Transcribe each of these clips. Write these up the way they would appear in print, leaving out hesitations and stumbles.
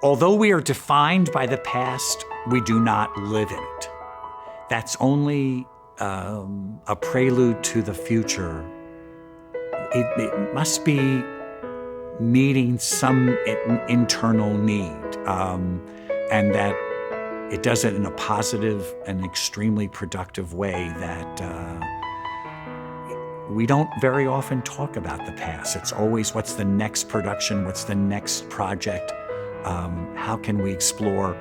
Although we are defined by the past, we do not live in it. That's only a prelude to the future. It must be meeting some internal need, and that it does it in a positive and extremely productive way that we don't very often talk about the past. It's always what's the next production, what's the next project, how can we explore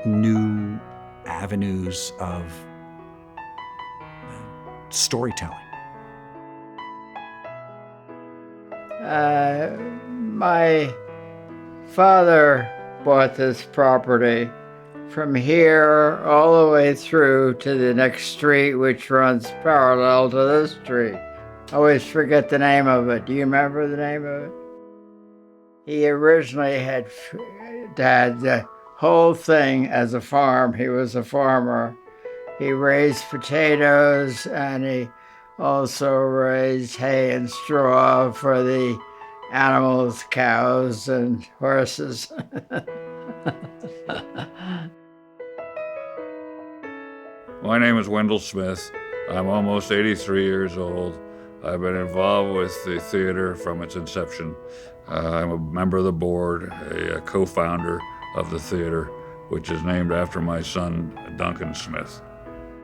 new avenues of storytelling. My father bought this property from here all the way through to the next street, which runs parallel to this street. I always forget the name of it. Do you remember the name of it? He originally had the whole thing as a farm. He was a farmer. He raised potatoes, and he also raised hay and straw for the animals, cows and horses. My name is Holmdel Smith. I'm almost 83 years old. I've been involved with the theater from its inception. I'm a member of the board, a co-founder of the theater, which is named after my son, Duncan Smith.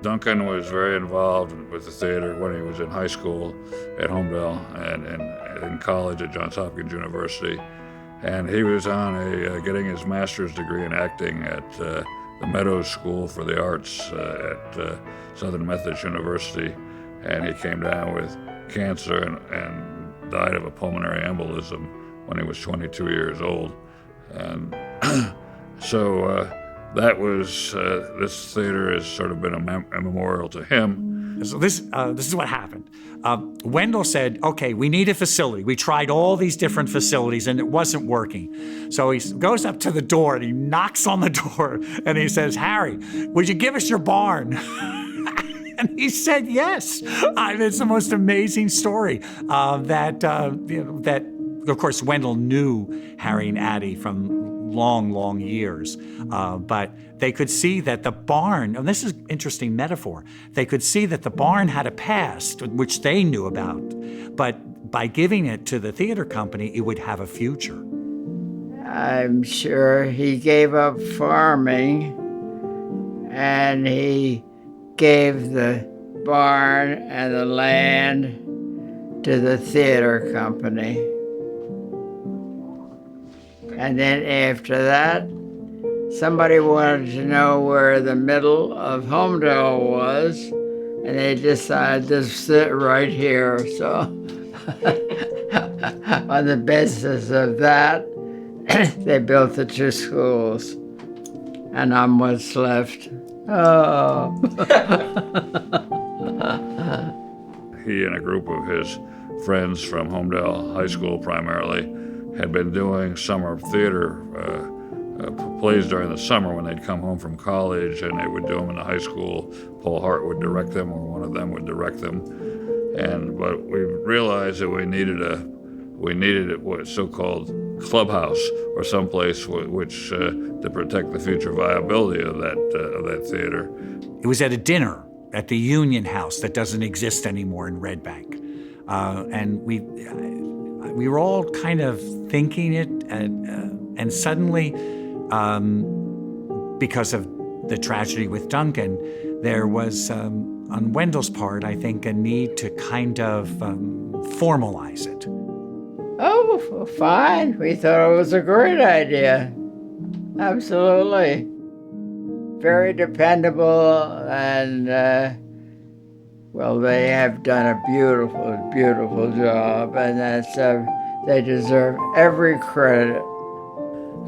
Duncan was very involved with the theater when he was in high school at Holmdel and in college at Johns Hopkins University. And he was on getting his master's degree in acting at the Meadows School for the Arts at Southern Methodist University. And he came down with cancer and died of a pulmonary embolism when he was 22 years old. And so that was, this theater has sort of been a memorial to him. So this is what happened. Wendell said, okay, we need a facility. We tried all these different facilities and it wasn't working. So he goes up to the door and he knocks on the door and he says, Harry, would you give us your barn? And he said yes. It's the most amazing story that of course, Wendell knew Harry and Addie from long, long years. But they could see that the barn, and this is an interesting metaphor, they could see that the barn had a past, which they knew about. But by giving it to the theater company, it would have a future. I'm sure he gave up farming and he gave the barn and the land to the theater company. And then after that, somebody wanted to know where the middle of Holmdel was, and they decided to sit right here. So on the basis of that, they built the two schools, and I'm what's left. Oh. He and a group of his friends from Holmdel High School primarily had been doing summer theater plays during the summer when they'd come home from college, and they would do them in the high school. Paul Hart would direct them, or one of them would direct them. But we realized that we needed a so-called clubhouse or someplace which to protect the future viability of that theater. It was at a dinner at the Union House that doesn't exist anymore in Red Bank, and we were all kind of thinking it, and suddenly, because of the tragedy with Duncan, there was, on Wendell's part, I think, a need to kind of formalize it. Oh, fine. We thought it was a great idea. Absolutely. Very dependable, and well, they have done a beautiful, beautiful job, and they deserve every credit.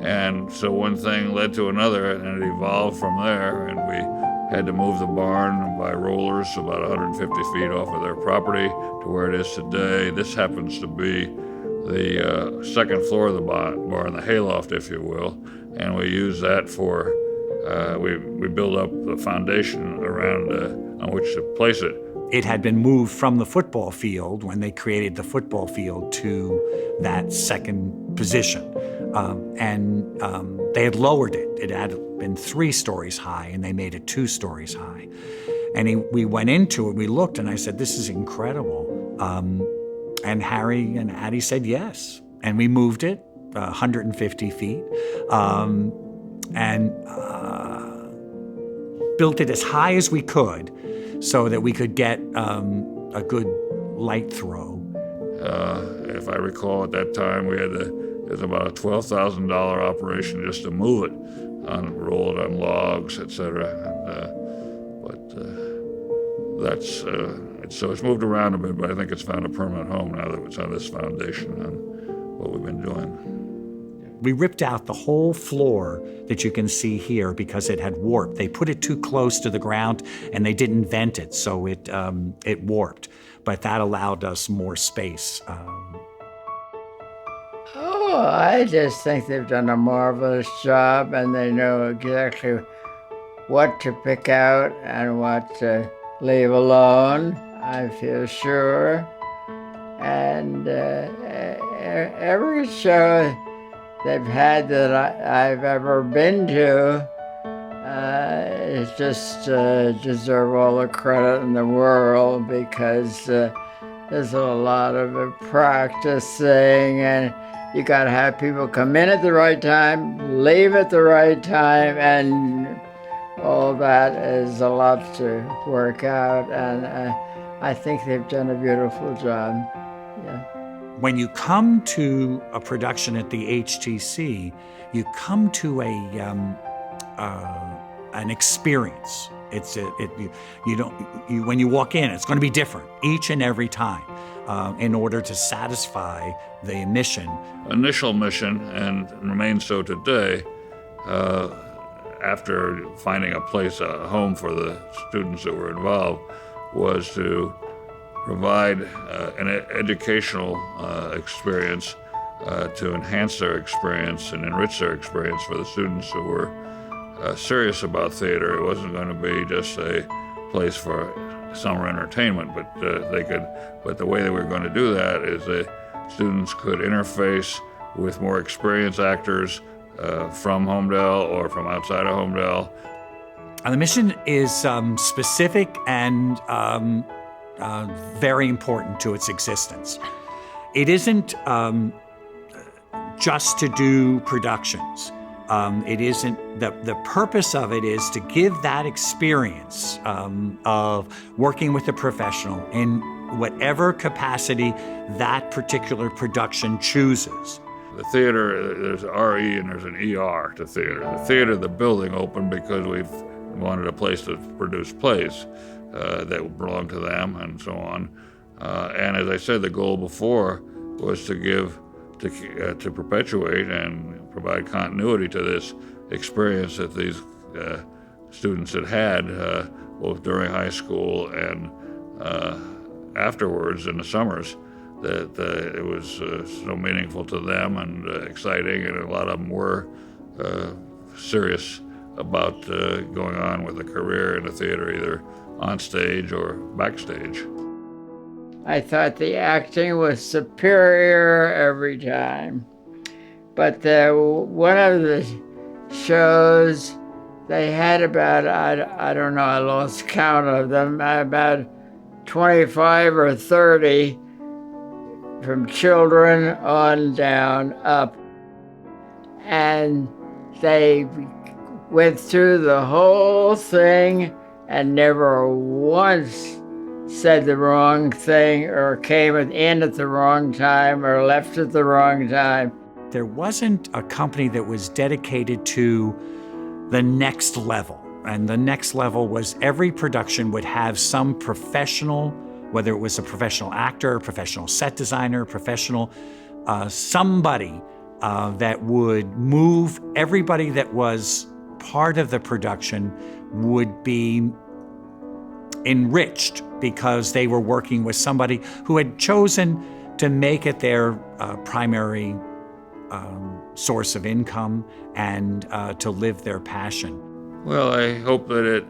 And so one thing led to another, and it evolved from there, and we had to move the barn by rollers about 150 feet off of their property to where it is today. This happens to be the second floor of the barn, the hayloft, if you will, and we use that for, we build up the foundation around on which to place it. It had been moved from the football field when they created the football field to that second position. They had lowered it. It had been 3 stories high, and they made it 2 stories high. And we went into it, we looked, and I said, this is incredible. And Harry and Addie said yes. And we moved it 150 feet and built it as high as we could so that we could get a good light throw. If I recall, at that time, it was about a $12,000 operation just to move it, roll it on logs, etc. So it's moved around a bit, but I think it's found a permanent home now that it's on this foundation and what we've been doing. We ripped out the whole floor that you can see here because it had warped. They put it too close to the ground and they didn't vent it, so it warped. But that allowed us more space. I just think they've done a marvelous job, and they know exactly what to pick out and what to leave alone, I feel sure. And every show they've had that I've ever been to, it's just deserve all the credit in the world, because there's a lot of practicing, and you got to have people come in at the right time, leave at the right time, and all that is a lot to work out. And I think they've done a beautiful job. Yeah. When you come to a production at the HTC, you come to an experience. When you walk in, it's going to be different each and every time in order to satisfy the mission. Initial mission, and remains so today, after finding a home for the students that were involved, was to provide an educational experience to enhance their experience and enrich their experience for the students who were serious about theater. It wasn't going to be just a place for summer entertainment, but the way that we were going to do that is that students could interface with more experienced actors from Holmdel or from outside of Holmdel. And the mission is specific and very important to its existence. It isn't just to do productions. It isn't, the purpose of it is to give that experience of working with a professional in whatever capacity that particular production chooses. The theater, there's RE and there's an ER to theater. The theater, the building, opened because we've wanted a place to produce plays that would belong to them and so on. And as I said, the goal before was to perpetuate and provide continuity to this experience that these students had both during high school and afterwards in the summers, that it was so meaningful to them and exciting, and a lot of them were serious about going on with a career in the theater, either on stage or backstage. I thought the acting was superior every time. But one of the shows, they had about, I don't know, I lost count of them, about 25 or 30 from children on down up. And they went through the whole thing and never once said the wrong thing or came in at the wrong time or left at the wrong time. There wasn't a company that was dedicated to the next level. And the next level was every production would have some professional, whether it was a professional actor, a professional set designer, professional, somebody that would move. Everybody that was part of the production would be enriched because they were working with somebody who had chosen to make it their primary source of income and to live their passion. Well, I hope that it,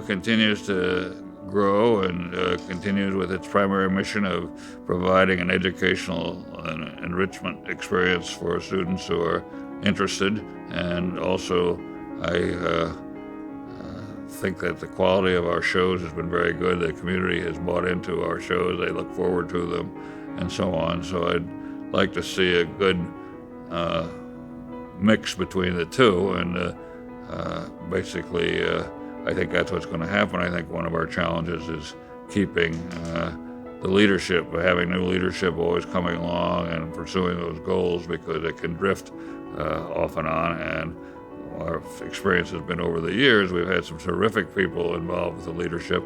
continues to grow and continues with its primary mission of providing an educational and enrichment experience for students who are interested. And also, I think that the quality of our shows has been very good. The community has bought into our shows. They look forward to them and so on. So I'd like to see a good mix between the two. And basically, I think that's what's going to happen. I think one of our challenges is keeping the leadership, having new leadership always coming along and pursuing those goals, because it can drift off and on. And our experience has been over the years, we've had some terrific people involved with the leadership.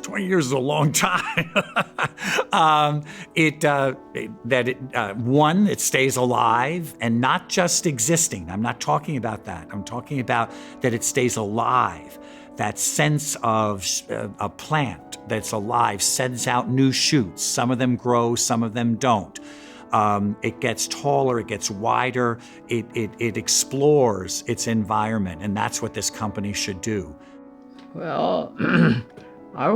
20 years is a long time. One, it stays alive and not just existing. I'm not talking about that. I'm talking about that it stays alive. That sense of a plant that's alive sends out new shoots. Some of them grow, some of them don't. It gets taller, it gets wider, it explores its environment, and that's what this company should do. Well, I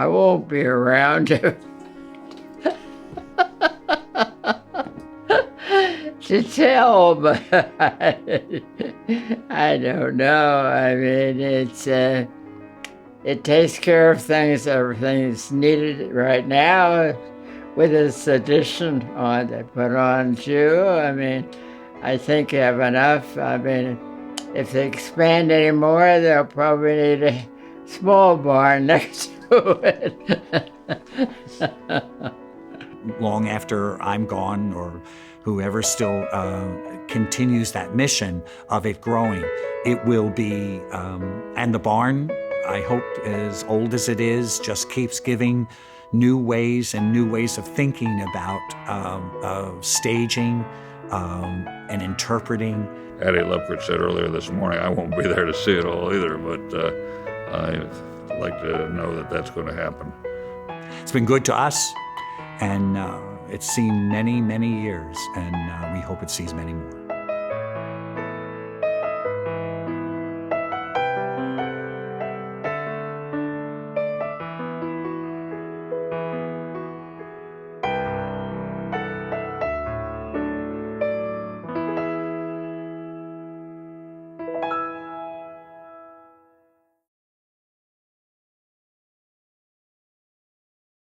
won't be around to tell, but I don't know. I mean, it takes care of things. Everything is needed right now. With this addition they put on too, I mean, I think you have enough. I mean, if they expand any more, they'll probably need a small barn next to it. Long after I'm gone, or whoever still continues that mission of it growing, it will be, and the barn, I hope, as old as it is, just keeps giving new ways of thinking about staging and interpreting. Addie Lepkert said earlier this morning, I won't be there to see it all either, but I'd like to know that that's going to happen. It's been good to us, and it's seen many, many years, and we hope it sees many more.